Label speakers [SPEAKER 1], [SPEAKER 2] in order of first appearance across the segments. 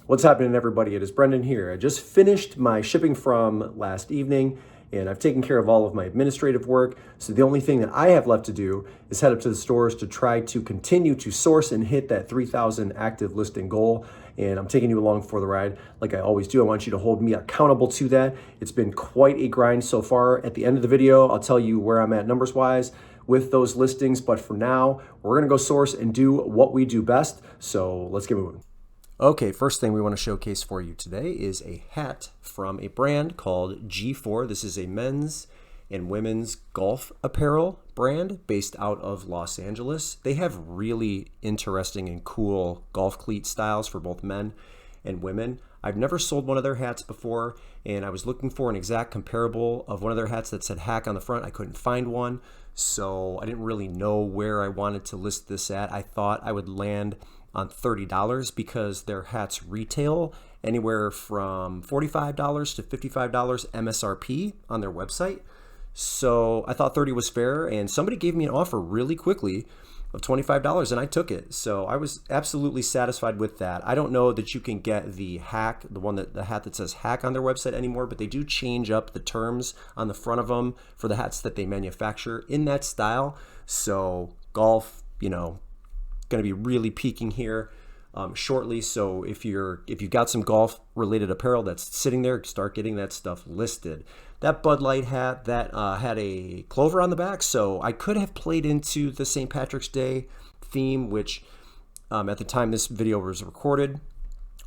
[SPEAKER 1] What's happening, everybody? It is Brendan here. I just finished my shipping from last evening and I've taken care of all of my administrative work. So the only thing that I have left to do is head up to the stores to try to continue to source and hit that 3,000 active listing goal. And I'm taking you along for the ride like I always do. I want you to hold me accountable to that. It's been quite a grind so far. At the end of the video, I'll tell you where I'm at numbers wise with those listings. But for now, we're gonna go source and do what we do best. So let's get moving. Okay, first thing we want to showcase for you today is a hat from a brand called G4. This is a men's and women's golf apparel brand based out of Los Angeles. They have really interesting and cool golf cleat styles for both men and women. I've never sold one of their hats before, and I was looking for an exact comparable of one of their hats that said hack on the front. I couldn't find one, so I didn't really know where I wanted to list this at. I thought I would land on $30 because their hats retail anywhere from $45 to $55 MSRP on their website. So I thought 30 was fair, and somebody gave me an offer really quickly of $25 and I took it. So I was absolutely satisfied with that. I don't know that you can get the hack, the hat that says hack on their website anymore, but they do change up the terms on the front of them for the hats that they manufacture in that style. So golf, going to be really peaking here shortly. So if you've got some golf related apparel that's sitting there, start getting that stuff listed. That Bud Light hat that had a clover on the back, so I could have played into the St. Patrick's Day theme, which at the time this video was recorded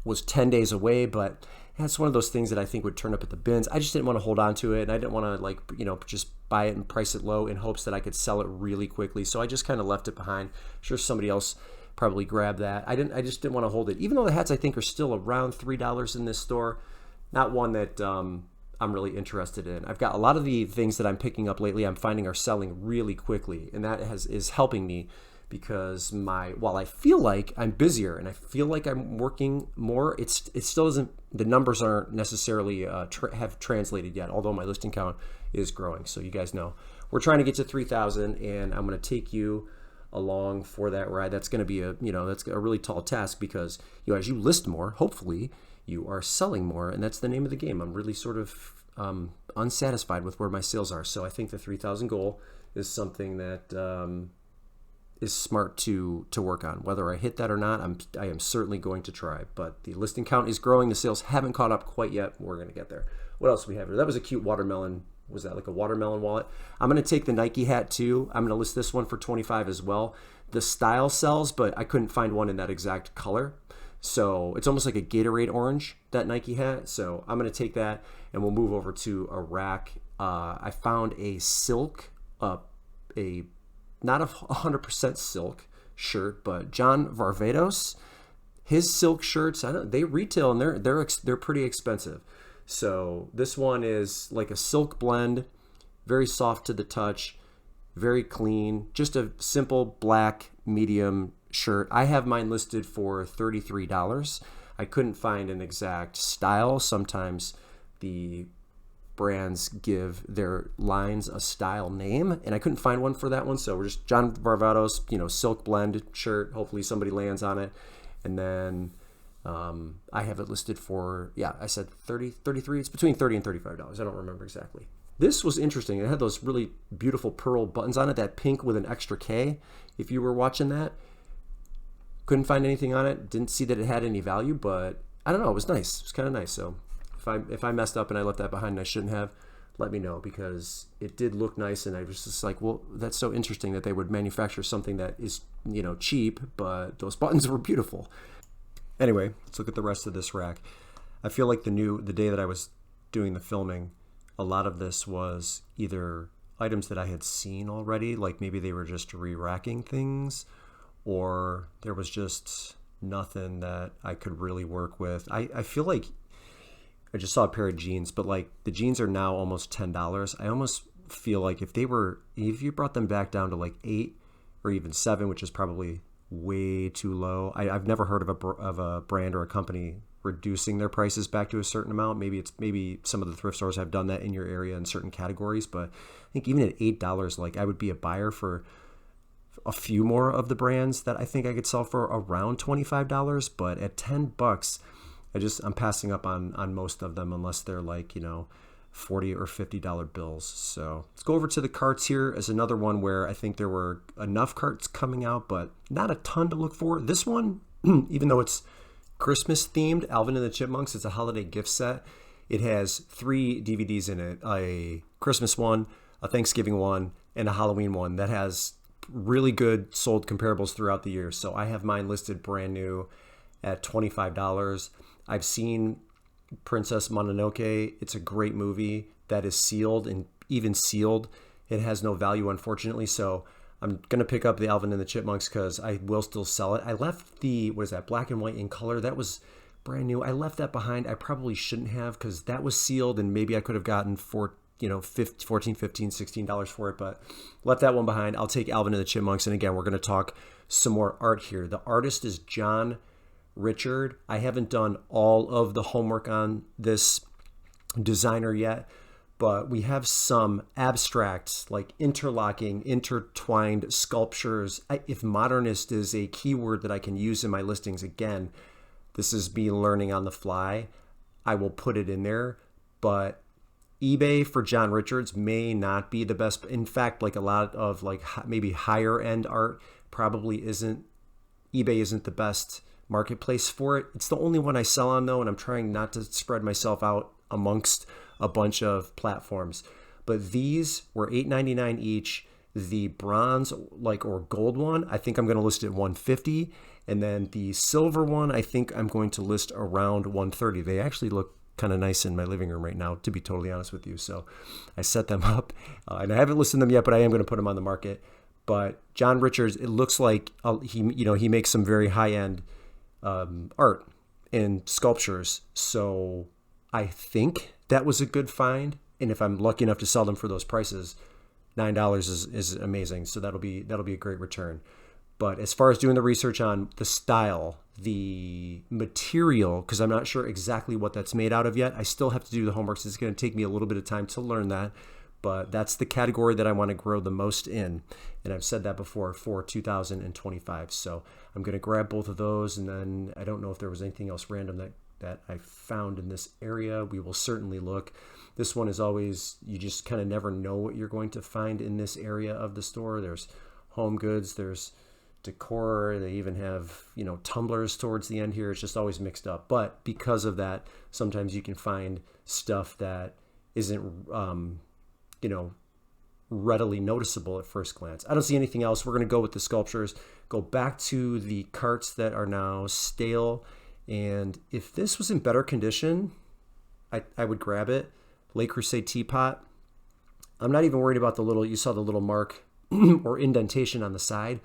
[SPEAKER 1] was 10 days away, but that's one of those things that I think would turn up at the bins. I just didn't want to hold on to it, and I didn't want to just buy it and price it low in hopes that I could sell it really quickly. So I just kind of left it behind. I'm sure somebody else probably grabbed that. I just didn't want to hold it. Even though the hats I think are still around $3 in this store, not one that I'm really interested in. I've got a lot of the things that I'm picking up lately I'm finding are selling really quickly, and that is helping me because while I feel like I'm busier and I feel like I'm working more, it still isn't, the numbers aren't necessarily have translated yet, although my listing count is growing. So you guys know we're trying to get to 3,000, and I'm going to take you along for that ride. That's going to be that's a really tall task because as you list more, hopefully you are selling more, and that's the name of the game. I'm really sort of unsatisfied with where my sales are, so I think the 3,000 goal is something that is smart to work on. Whether I hit that or not, I am certainly going to try. But the listing count is growing. The sales haven't caught up quite yet. We're going to get there. What else do we have here? That was a cute watermelon. Was that like a watermelon wallet? I'm going to take the Nike hat too. I'm going to list this one for 25 as well. The style sells, but I couldn't find one in that exact color. So it's almost like a Gatorade orange, that Nike hat. So I'm going to take that, and we'll move over to a rack. I found a silk, not a 100% silk shirt, but John Varvatos, his silk shirts, they retail and they're pretty expensive. So this one is like a silk blend, very soft to the touch, very clean, just a simple black medium shirt. I have mine listed for $33. I couldn't find an exact style. Sometimes the brands give their lines a style name, and I couldn't find one for that one. So we're just John Varvatos, silk blend shirt. Hopefully somebody lands on it. And then I have it listed for, I said 33. It's between $30 and $35. I don't remember exactly. This was interesting. It had those really beautiful pearl buttons on it, that pink with an extra K. If you were watching that, couldn't find anything on it. Didn't see that it had any value, but I don't know. It was nice. It was kind of nice. So if I messed up and I left that behind and I shouldn't have, let me know, because it did look nice, and I was just like, well, that's so interesting that they would manufacture something that is, cheap, but those buttons were beautiful. Anyway, let's look at the rest of this rack. I feel like the day that I was doing the filming, a lot of this was either items that I had seen already, like maybe they were just re-racking things, or there was just nothing that I could really work with. I feel like I just saw a pair of jeans, but like the jeans are now almost $10. I almost feel like if you brought them back down to like 8 or even 7, which is probably way too low. I've never heard of a brand or a company reducing their prices back to a certain amount. Maybe some of the thrift stores have done that in your area in certain categories, but I think even at $8, like I would be a buyer for a few more of the brands that I think I could sell for around $25. But at $10, I'm passing up on most of them unless they're like, $40 or $50 bills. So let's go over to the carts here as another one where I think there were enough carts coming out, but not a ton to look for. This one, even though it's Christmas themed, Alvin and the Chipmunks, it's a holiday gift set. It has 3 DVDs in it, a Christmas one, a Thanksgiving one, and a Halloween one that has really good sold comparables throughout the year. So I have mine listed brand new at $25. I've seen Princess Mononoke. It's a great movie that is sealed, and even sealed, it has no value, unfortunately. So I'm going to pick up the Alvin and the Chipmunks because I will still sell it. I left the, what is that, black and white in color. That was brand new. I left that behind. I probably shouldn't have because that was sealed and maybe I could have gotten $14, $15, $16 for it, but left that one behind. I'll take Alvin and the Chipmunks. And again, we're going to talk some more art here. The artist is John Richard. I haven't done all of the homework on this designer yet, but we have some abstracts like interlocking, intertwined sculptures. If modernist is a keyword that I can use in my listings, again, this is me learning on the fly. I will put it in there, but eBay for John Richards may not be the best. In fact, like a lot of like maybe higher end art probably isn't, eBay isn't the best marketplace for it. It's the only one I sell on though, and I'm trying not to spread myself out amongst a bunch of platforms. But these were $8.99 each. The bronze or gold one, I think I'm going to list at $150, and then the silver one, I think I'm going to list around $130. They actually look kind of nice in my living room right now, to be totally honest with you. So I set them up, and I haven't listed them yet, but I am going to put them on the market. But John Richards, it looks like he makes some very high end art and sculptures. So I think that was a good find. And if I'm lucky enough to sell them for those prices, $9 is amazing. So that'll be a great return. But as far as doing the research on the style, the material, because I'm not sure exactly what that's made out of yet, I still have to do the homework. So it's going to take me a little bit of time to learn that. But that's the category that I want to grow the most in. And I've said that before for 2025. So I'm going to grab both of those. And then I don't know if there was anything else random that I found in this area. We will certainly look. This one is always, you just kind of never know what you're going to find in this area of the store. There's home goods, there's decor. They even have, tumblers towards the end here. It's just always mixed up. But because of that, sometimes you can find stuff that isn't, readily noticeable at first glance. I don't see anything else. We're going to go with the sculptures, go back to the carts that are now stale. And if this was in better condition, I would grab it. Le Creuset teapot. I'm not even worried about you saw the little mark or indentation on the side,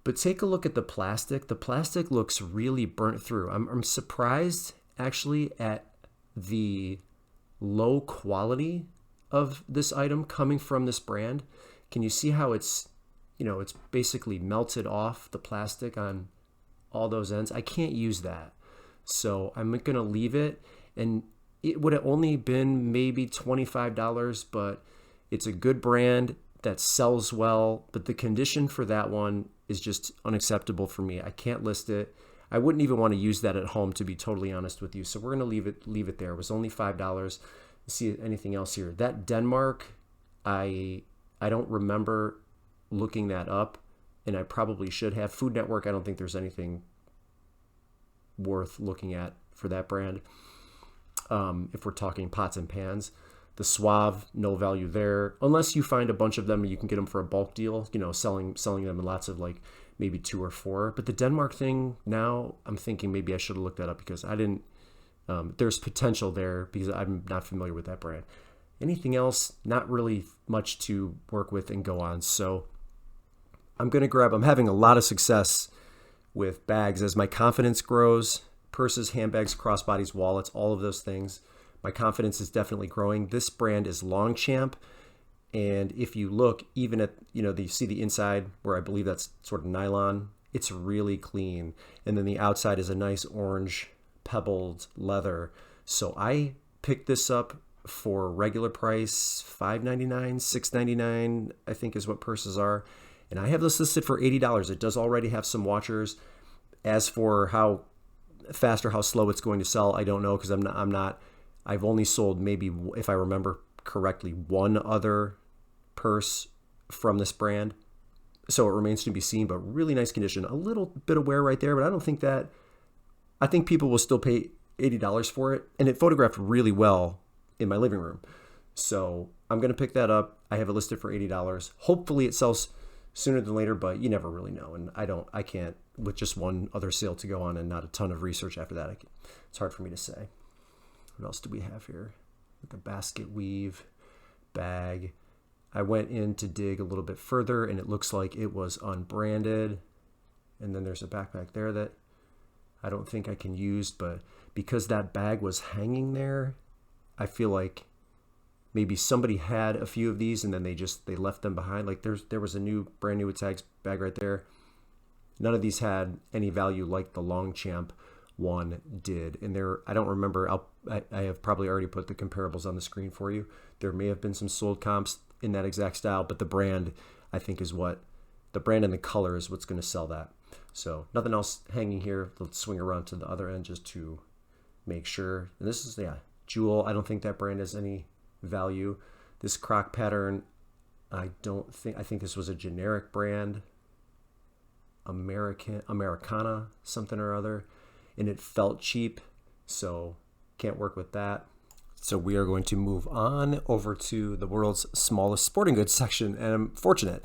[SPEAKER 1] but take a look at the plastic. The plastic looks really burnt through. I'm surprised actually at the low quality of this item coming from this brand. Can you see how it's basically melted off the plastic on all those ends? I can't use that. So I'm going to leave it, and it would have only been maybe $25, but it's a good brand that sells well, but the condition for that one is just unacceptable for me. I can't list it. I wouldn't even want to use that at home, to be totally honest with you. So we're going to leave it there. It was only $5. See anything else here? That Denmark, I don't remember looking that up, and I probably should have. Food Network, I don't think there's anything worth looking at for that brand. If we're talking pots and pans, the Suave, no value there, unless you find a bunch of them and you can get them for a bulk deal, selling them in lots of maybe 2 or 4. But the Denmark thing, now I'm thinking maybe I should have looked that up because I didn't. There's potential there because I'm not familiar with that brand. Anything else? Not really much to work with and go on. So I'm having a lot of success with bags as my confidence grows. Purses, handbags, crossbodies, wallets, all of those things. My confidence is definitely growing. This brand is Longchamp. And if you look, even at, you see the inside where I believe that's sort of nylon, it's really clean. And then the outside is a nice orange pebbled leather. So I picked this up for regular price, $5.99, $6.99, I think is what purses are. And I have this listed for $80. It does already have some watchers. As for how fast or how slow it's going to sell, I don't know, because I've only sold maybe, if I remember correctly, one other purse from this brand. So it remains to be seen, but really nice condition. A little bit of wear right there, but I think people will still pay $80 for it. And it photographed really well in my living room. So I'm going to pick that up. I have it listed for $80. Hopefully it sells sooner than later, but you never really know. And I can't, with just one other sale to go on and not a ton of research after that, it's hard for me to say. What else do we have here? Like a basket weave bag. I went in to dig a little bit further and it looks like it was unbranded. And then there's a backpack there that I don't think I can use, but because that bag was hanging there, I feel like maybe somebody had a few of these and then they left them behind. Like there was a brand new tags bag right there. None of these had any value like the Longchamp one did. And I don't remember, I have probably already put the comparables on the screen for you. There may have been some sold comps in that exact style, but the brand, I think, the brand and the color is what's going to sell that. So nothing else hanging here. Let's swing around to the other end just to make sure. And this is, Jewel. I don't think that brand has any value. This croc pattern, I think this was a generic brand, Americana, something or other, and it felt cheap, so can't work with that. So we are going to move on over to the world's smallest sporting goods section, and I'm fortunate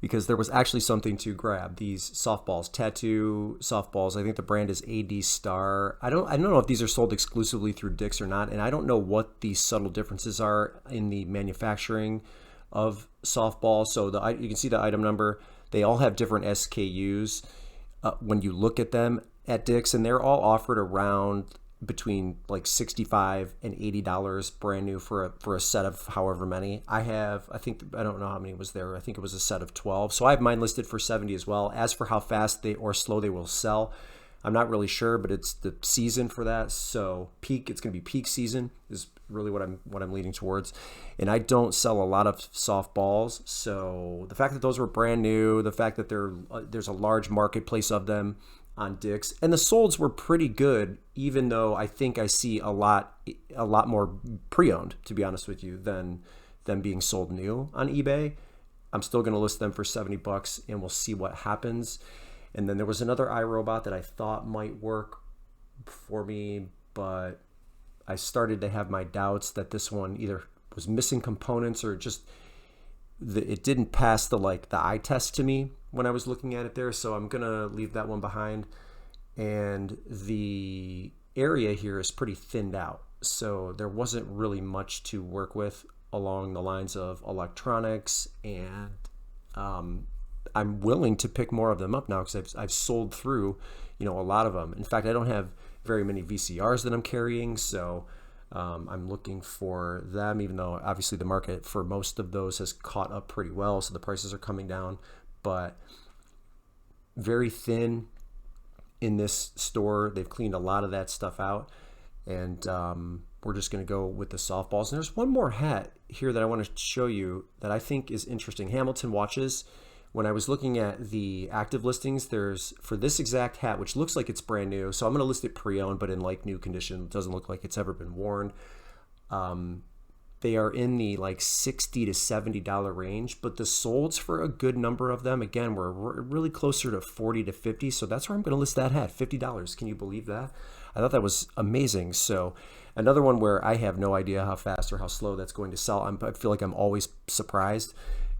[SPEAKER 1] because there was actually something to grab. These softballs, tattoo softballs. I think the brand is AD Star. I don't know if these are sold exclusively through Dick's or not, and I don't know what the subtle differences are in the manufacturing of softballs. So you can see the item number. They all have different SKUs when you look at them at Dick's, and they're all offered around between like $65 and $80 brand new for a set of however many. I don't know how many was there. I think it was a set of 12. So I have mine listed for 70 as well. As for how fast or slow they will sell, I'm not really sure, but it's the season for that. So it's going to be peak season is really what I'm leading towards. And I don't sell a lot of softballs. So the fact that those were brand new, the fact that there's a large marketplace of them on Dick's, and the solds were pretty good, even though I think I see a lot more pre-owned, to be honest with you, than them being sold new on eBay. I'm still going to list them for $70 and we'll see what happens. And then there was another iRobot that I thought might work for me, but I started to have my doubts that this one either was missing components or just it didn't pass the eye test to me when I was looking at it there. So I'm gonna leave that one behind. And the area here is pretty thinned out, so there wasn't really much to work with along the lines of electronics. And I'm willing to pick more of them up now because I've sold through a lot of them. In fact, I don't have very many VCRs that I'm carrying, so I'm looking for them, even though obviously the market for most of those has caught up pretty well, so the prices are coming down. But very thin in this store. They've cleaned a lot of that stuff out, and we're just going to go with the softballs. And there's one more hat here that I want to show you that I think is interesting. Hamilton watches. When I was looking at the active listings, there's, for this exact hat, which looks like it's brand new, so I'm going to list it pre-owned, but in new condition. It doesn't look like it's ever been worn. They are in the $60 to $70 range, but the solds for a good number of them, again, were really closer to $40 to $50. So that's where I'm going to list that hat, $50. Can you believe that? I thought that was amazing. So another one where I have no idea how fast or how slow that's going to sell. I feel like I'm always surprised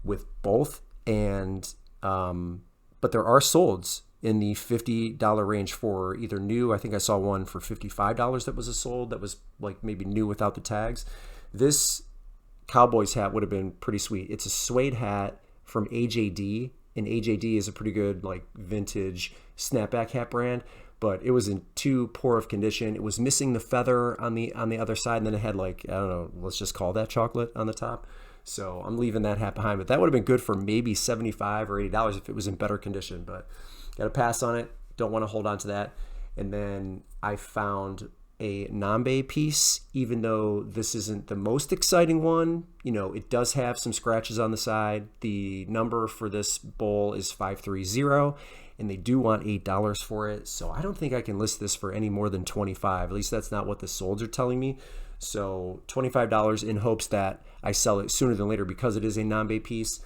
[SPEAKER 1] with both. And but there are solds in the $50 range for either new. I think I saw one for $55 that was a sold that was maybe new without the tags. This Cowboys hat would have been pretty sweet. It's a suede hat from AJD, and AJD is a pretty good vintage snapback hat brand, but it was in too poor of condition. It was missing the feather on the other side, and then it had I don't know, let's just call that chocolate on the top. So I'm leaving that hat behind, but that would have been good for maybe $75 or $80 if it was in better condition, but got to pass on it. Don't want to hold on to that. And then I found a Nambe piece, even though this isn't the most exciting one. It does have some scratches on the side. The number for this bowl is 530, and they do want $8 for it. So I don't think I can list this for any more than 25. At least that's not what the solds are telling me. So $25 in hopes that I sell it sooner than later because it is a non-bay piece.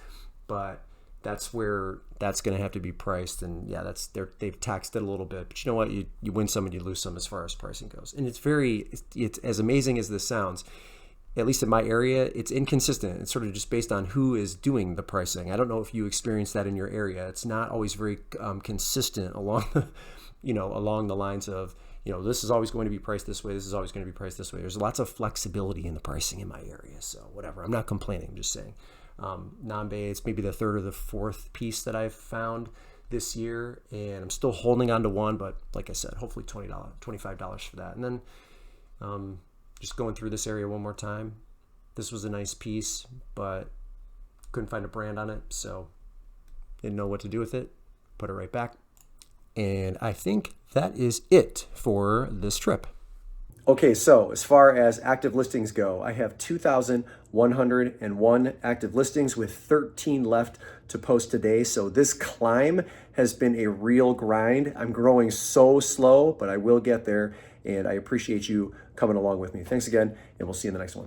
[SPEAKER 1] But that's where that's going to have to be priced. And yeah, they've taxed it a little bit. But you know what? You win some and you lose some as far as pricing goes. And it's as amazing as this sounds. At least in my area, it's inconsistent. It's sort of just based on who is doing the pricing. I don't know if you experience that in your area. It's not always very consistent along along the lines of, this is always going to be priced this way. This is always going to be priced this way. There's lots of flexibility in the pricing in my area. So whatever, I'm not complaining, I'm just saying. Non-bay, it's maybe the third or the fourth piece that I've found this year, and I'm still holding on to one, but like I said, hopefully $20, $25 for that. And then just going through this area one more time. This was a nice piece, but couldn't find a brand on it, so didn't know what to do with it. Put it right back. And I think that is it for this trip. Okay, so as far as active listings go, I have 2,101 active listings with 13 left to post today. So this climb has been a real grind. I'm growing so slow, but I will get there. And I appreciate you coming along with me. Thanks again, and we'll see you in the next one.